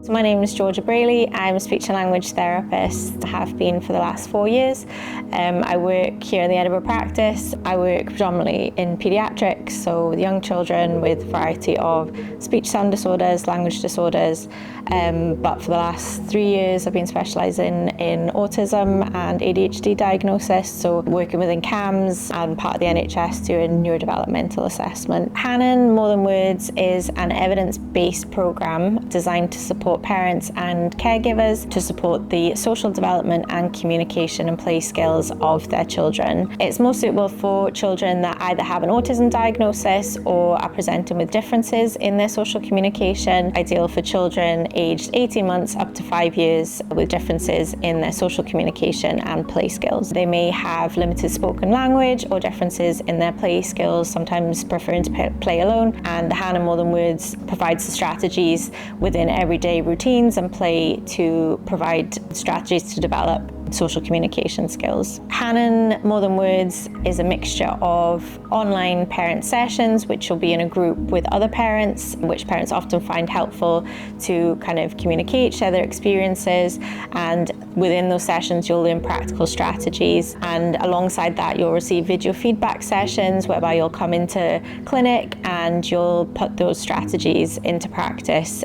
So my name is Georgia Braley. I'm a speech and language therapist, have been for the last 4 years. I work here in the Edinburgh practice. I work predominantly in paediatrics, so with young children with a variety of speech sound disorders, language disorders. But for the last 3 years I've been specialising in autism and ADHD diagnosis, so working within CAMHS and part of the NHS doing neurodevelopmental assessment. Hanen, More Than Words is an evidence-based programme designed to support parents and caregivers to support the social development and communication and play skills of their children. It's most suitable for children that either have an autism diagnosis or are presenting with differences in their social communication, ideal for children aged 18 months up to 5 years with differences in their social communication and play skills. They may have limited spoken language or differences in their play skills, sometimes preferring to play alone, and the Hanen More Than Words provides the strategies within everyday routines and play to provide strategies to develop social communication skills. Hanen More Than Words is a mixture of online parent sessions, which will be in a group with other parents, which parents often find helpful to kind of communicate, share their experiences, and within those sessions you'll learn practical strategies, and alongside that you'll receive video feedback sessions whereby you'll come into clinic and you'll put those strategies into practice.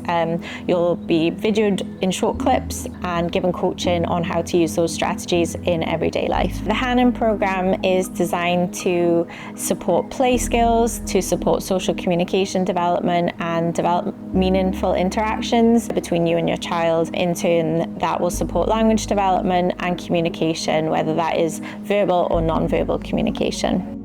You'll be videoed in short clips and given coaching on how to use those strategies in everyday life. The Hanen program is designed to support play skills, to support social communication development and develop meaningful interactions between you and your child. In turn, that will support language development and communication, whether that is verbal or non-verbal communication.